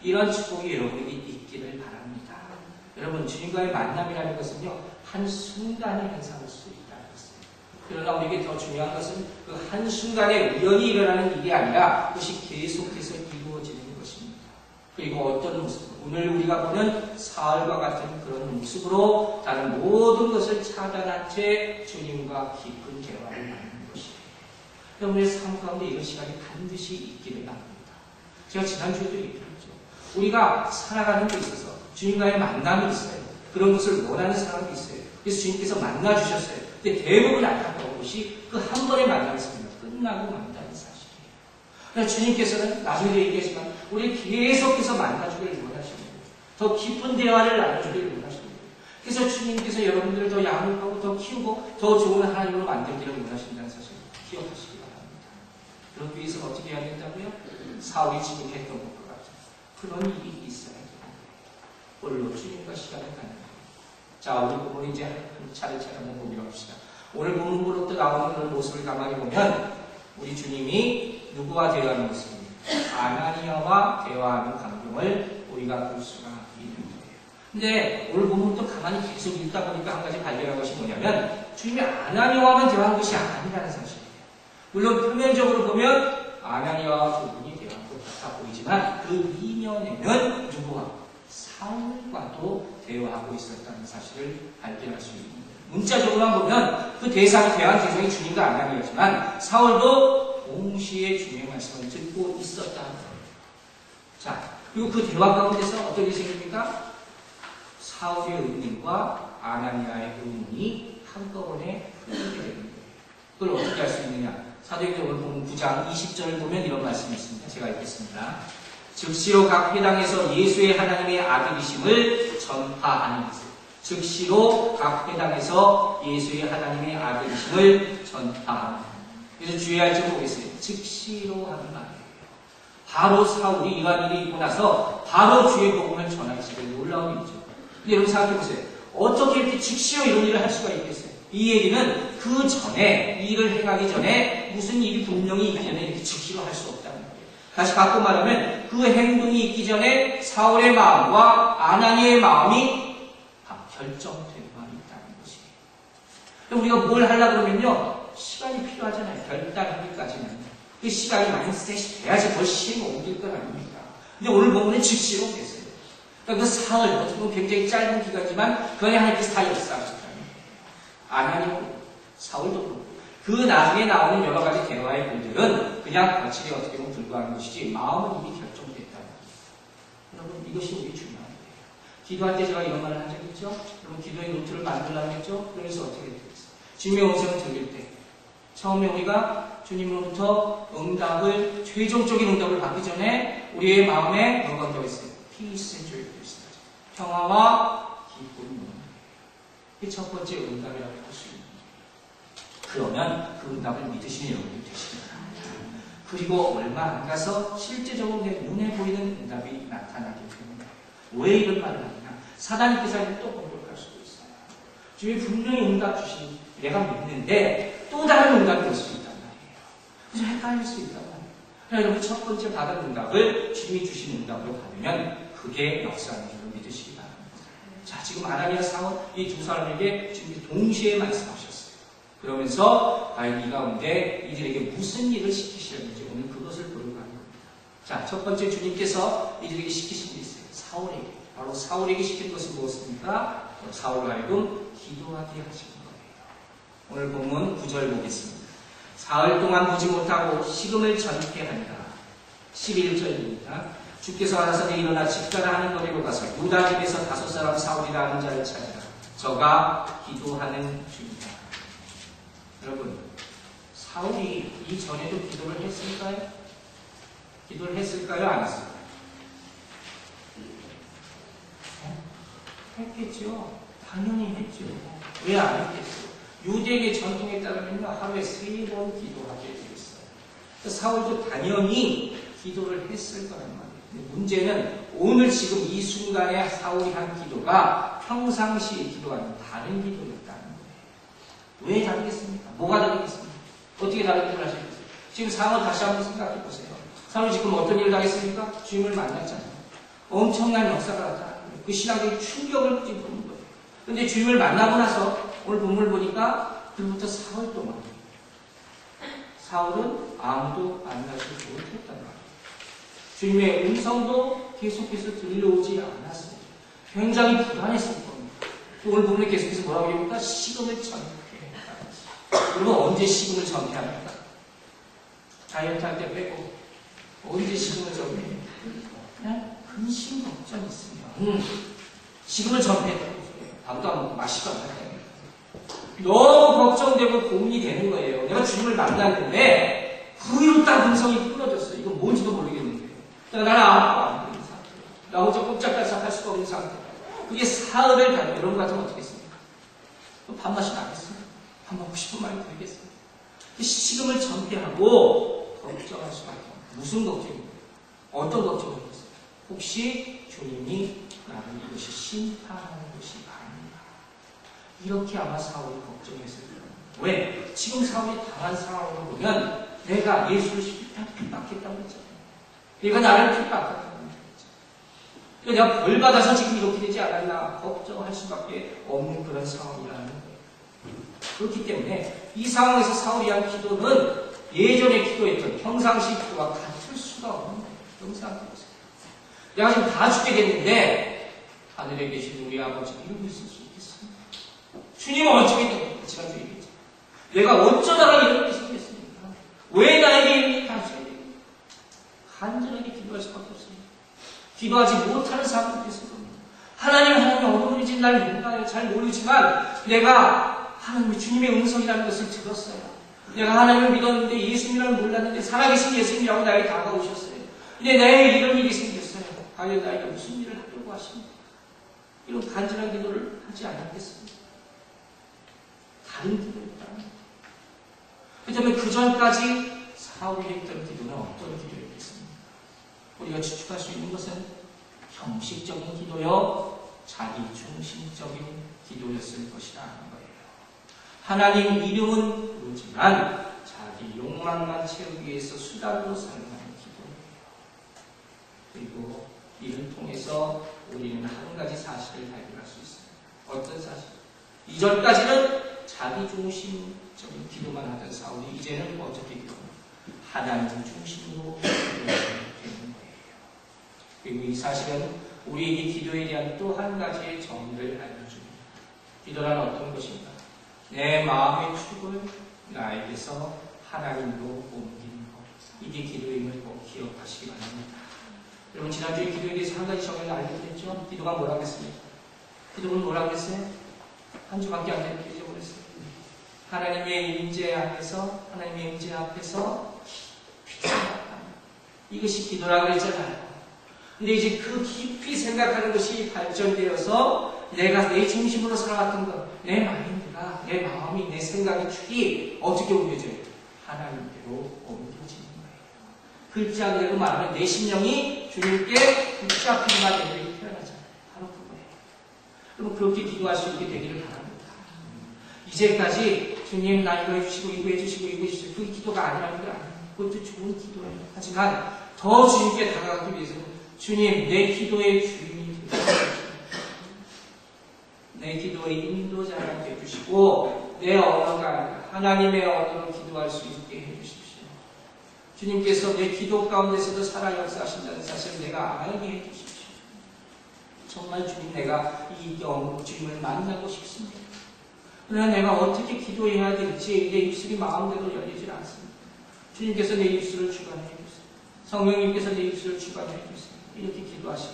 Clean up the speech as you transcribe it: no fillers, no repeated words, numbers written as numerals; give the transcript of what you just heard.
이런 축복이 여러분에게 있기를 바랍니다. 여러분, 주님과의 만남이라는 것은요, 한순간에 현상할 수 있다는 것이에요. 그러나 우리에게 더 중요한 것은 그 한순간에 우연히 일어나는 일이 아니라 그것이 계속해서 이루어지는 것입니다. 그리고 어떤 모습, 오늘 우리가 보는 사흘과 같은 그런 모습으로 다른 모든 것을 차단한 채 주님과 깊은 대화를 나누는 것이에요. 여러분의 삶 가운데 이런 시간이 반드시 있기를 바랍니다. 제가 지난주에도 얘기했죠. 우리가 살아가는 데 있어서 주님과의 만남이 있어요. 그런 것을 원하는 사람이 있어요. 그래서 주님께서 만나주셨어요. 근데 대부분 안타까운 것이 그 한 번의 만남에서 끝나고 만다는 사실이에요. 그래서 주님께서는 나중에도 얘기했지만 우리 계속해서 만나주기를 원하시는 거예요. 더 깊은 대화를 나눠주기를 원하시는 거예요. 그래서 주님께서 여러분들을 더 양육하고 더 키우고 더 좋은 하나님으로 만들기를 원하신다는 사실을 기억하시기 바랍니다. 그러기 위해서 어떻게 해야 된다고요? 사울이 지금 했던 것과 같은 그런 일이 있어야 됩니다. 오늘로 주님과 시간을 갖는 거예요. 자, 우리 부모는 이제 차례차례 한번 보기로 합시다. 오늘 본문으로부터 나오는 그런 모습을 가만히 보면 우리 주님이 누구와 대화하는 모습입니다. 아나니아와 대화하는 광경을 우리가 볼 수가 있는 거예요. 근데 오늘 본문부터 가만히 계속 읽다 보니까 한 가지 발견한 것이 뭐냐면 주님이 아나니아와만 대화한 것이 아니라는 사실이에요. 물론 표면적으로 보면 아나니아와 두 분이 대화한 것 같아 보이지만 그 이면에는 누구와? 사울과도 대화하고 있었다는 사실을 발견할 수 있는 거예요. 문자적으로만 보면 그 대상이 대한 대상이 주님과 아나니아지만 사울도 동시에 주님의 말씀을 듣고 있었다는 거예요. 자, 그리고 그 대화 가운데서 어떤 일이 생깁니까? 사울의 의문과 아나니아의 의문이 한꺼번에 흐르게 되는 거예요. 그걸 어떻게 할 수 있느냐? 사도행전 오늘 보면 9장 20절을 보면 이런 말씀이 있습니다. 제가 읽겠습니다. 즉시로 각 회당에서 예수의 하나님의 아들이심을 전파하는 것을. 즉시로 각 회당에서 예수의 하나님의 아들이심을 전파하는 것. 그래서 주의할 점 보겠어요. 즉시로 하는 말이에요. 바로 사울이 이러한 일이 있고 나서 바로 주의 복음을 전하시길 놀라운 일이죠. 근데 여러분 생각해보세요. 어떻게 이렇게 즉시로 이런 일을 할 수가 있겠어요? 이 얘기는 그 전에, 이 일을 행하기 전에 무슨 일이 분명히 있기 전에 이렇게 즉시로 할 수 없다는 거예요. 다시 바꿔 말하면 그 행동이 있기 전에 사울의 마음과 아나니아의 마음이 다 결정되고 있다는 것이에요. 그럼 우리가 뭘 하려고 그러면요, 시간이 필요하잖아요. 결단하기까지는. 그 시간이 많이 돼야지 더 시행을 옮길 건 아닙니까? 근데 오늘 본문은 즉시로 됐어요. 그러니까 그 사흘, 어떻게 보면 굉장히 짧은 기간이지만 그 안에 하나님께서 다 역사하셨다는 거예요. 아나니아도 사울도 그렇고 그 나중에 나오는 여러 가지 대화의 글들은 그냥 거칠이 어떻게 보면 불과한 것이지 마음은 이미 결정됐다는 거예요. 여러분, 이것이 우리 중요한 거예요. 기도할 때 제가 이런 말을 한 적이 있죠? 여러분, 기도의 노트를 만들려고 했죠? 그래서 어떻게 됐어요? 주님의 음성을 들릴 때 처음에 우리가 주님으로부터 응답을, 최종적인 응답을 받기 전에 우리의 마음에 뭐가 들어있어요? Peace and joy. 평화와 기쁨이 있는 거예요. 이게 첫 번째 응답이라고 할 수 있는 거예요. 그러면 그 응답을 믿으시는 여러분이 되시기 바랍니다. 그리고 얼마 안 가서 실제적으로 내 눈에 보이는 응답이 나타나기 때문에 왜 이런 말을 하느냐? 사단이 그 사이에 또 공격할 수도 있어요. 주님이 분명히 응답 주시니 내가 믿는데 또 다른 응답이 올 수 있단 말이에요. 그래서 헷갈릴 수 있단 말이에요. 그러니까 여러분 첫 번째 받은 응답을 주님이 주신 응답으로 받으면 그게 역사하는 줄을 믿으시기 바랍니다. 자, 지금 아나니아 사울 이 두 사람에게 지금 동시에 말씀하셨어요. 그러면서 과연 이 가운데 이들에게 무슨 일을 시키시는지 오늘 그것을 보려고 하는 겁니다. 자, 첫 번째 주님께서 이들에게 시키신 일이 있어요. 사울에게. 바로 사울에게 시킨 것은 무엇입니까? 사울을 하여금 기도하게 하신 거예요. 오늘 본문 9절 보겠습니다. 사흘 동안 보지 못하고 식음을 전폐한다. 11절입니다. 주께서 알아서 일어나 집가라 하는 거리로 가서 유다 집에서 5사람 사울이라 하는 자를 찾으라. 저가 기도하는 중이다. 여러분, 사울이 이전에도 기도를 했을까요? 기도를 했을까요? 안 했을까요? 했겠죠. 당연히 했죠. 왜 안 했겠어요? 유대의 전통에 따르면 하루에 3번 기도하게 되어 있어요. 사울도 당연히 기도를 했을 거란 말이에요. 문제는 오늘 지금 이 순간에 사울이 한 기도가 평상시에 기도하는 다른 기도였다는 거예요. 왜 다르겠습니까? 뭐가 다르겠습니까? 어떻게 다른 기도를 하시겠어요? 지금 상황을 다시 한번 생각해 보세요. 사울이 지금 어떤 일을 당했습니까? 주님을 만났잖아요. 엄청난 역사가 나타나는 거예요. 그 신앙적인 충격을 보는 거예요. 그런데 주님을 만나고 나서 오늘 본문을 보니까 그로부터 4월 동안 사울은 아무도 만나지 못했단 말이에요. 주님의 음성도 계속해서 들려오지 않았습니다. 굉장히 불안했을 겁니다. 오늘 본문에 계속해서 뭐라고 합니까? 식음을 전폐했다. 여러분 언제 식음을 전폐합니까? 다이어트 할 때 빼고 언제 식음을 전폐해요? 그냥 근심 걱정이 있으면 식음을 전폐했다고 소리예요. 밥도 안 먹고 맛있도 안 먹고 너무 걱정되고 고민이 되는 거예요. 내가 주님을 만났는데 그 위로 딱 음성이 끊어졌어요. 이건 뭔지도 모르겠는데 나는 아무것도 안 보이는 상태. 나 혼자 꼼짝달싹 할 수가 없는 상태. 그게 사흘을 가요. 여러분 같으면 어떻게 했습니까? 밥맛이 나겠어요? 밥 먹고 싶은 마음이 들겠어요? 식음을 전폐하고 걱정할 수밖에 없어요. 무슨 걱정입니까? 어떤 걱정을 했어요? 혹시 주님이 나를 이것이 심판하는 것이 아닌가? 이렇게 아마 사울이 걱정했을 거예요. 왜? 지금 사울이 당한 상황으로 보면 내가 예수를 핍박했다고 했잖아요. 내가 나를 핍박했다고 했잖아요. 내가 벌 받아서 지금 이렇게 되지 않았나 걱정할 수밖에 없는 그런 상황이라는 거예요. 그렇기 때문에 이 상황에서 사울이 한 기도는 예전에 기도했던 평상시 기도와 같을 수가 없는 거예요. 너무 생각해보세요. 내가 지금 다 죽겠는데 하늘에 계신 우리 아버지 이러고 있을 수 있겠습니까? 주님은 어쩌겠다고 지난주에 얘기했죠. 내가 어쩌다가 이렇게 생겼습니까? 왜 나에게 이렇게 하셔야 됩니까? 간절하게 기도할 수밖에 없습니다. 기도하지 못하는 사람도 있을 겁니다. 하나님 어느 분인지 날 몰라요. 잘 모르지만 내가 하나님의 주님의 음성이라는 것을 들었어요. 내가 하나님을 믿었는데 예수님이라는 몰랐는데 살아계신 예수님이라고 나에게 다가오셨어요. 근데 나에게 이런 일이 생겼어요. 과연 나에게 무슨 일을 하려고 하십니까? 이런 간절한 기도를 하지 않았겠습니까? 다른 기도였다. 그렇다면 그 전까지 사울이 했던 기도는 어떤 기도였겠습니까? 우리가 추측할 수 있는 것은 형식적인 기도요, 자기 중심적인 기도였을 것이라 하는 거예요. 하나님 이름은 부르지만 자기 욕망만 채우기 위해서 수단으로 사용하는 기도예요. 그리고 이를 통해서 우리는 한 가지 사실을 발견할 수 있어요. 어떤 사실? 이전까지는 자기 중심적인 기도만 하던 사울이 이제는 어떻게 기도합니까? 하나님 중심으로 기도하게 되는 거예요. 그리고 이 사실은 우리에게 기도에 대한 또 한 가지의 정의를 알려줍니다. 기도란 어떤 것인가? 내 마음의 축을 나에게서 하나님으로 옮기는 것. 이게 기도임을 꼭 기억하시기 바랍니다. 여러분 지난주에 기도에 대해서 한 가지 정의를 알려드렸죠? 기도가 뭐라고 했습니까? 기도는 뭐라고 했어요? 한 주밖에 안 되는 기도 잊어버렸어요. 하나님의 임재 앞에서 생각하는 이것이 기도라고 했잖아요. 근데 이제 그 깊이 생각하는 것이 발전되어서 내가 내 중심으로 살아왔던 것, 내 마인드가, 내 마음이, 내 생각의 축이 어떻게 옮겨져요? 하나님께로 옮겨지는 거예요. 글자 그대로 말하면 내 심령이 주님께 붙잡힌 바 되기를 표현하잖아요. 바로 그거예요. 그럼 그렇게 기도할 수 있게 되기를 바랍니다. 이제까지 주님 나 이거 해주시고 이거 해주시고 이거 해주시고 그게 기도가 아니라는 건 아니에요. 그것도 좋은 기도예요. 하지만 더 주님께 다가가기 위해서는 주님 내 기도의 주인이 되어주시고 내 기도의 인도자가 되어주시고 내 언어가 아니라 하나님의 언어로 기도할 수 있게 해주십시오. 주님께서 내 기도 가운데서도 살아 역사하신다는 사실을 내가 알게 해주십시오. 정말 주님 내가 이 경험으로 주님을 만나고 싶습니다. 그러나 내가 어떻게 기도해야 될지 내 입술이 마음대로 열리질 않습니다. 주님께서 내 입술을 주관해 주세요. 성령님께서 내 입술을 주관해 주세요. 이렇게 기도하시고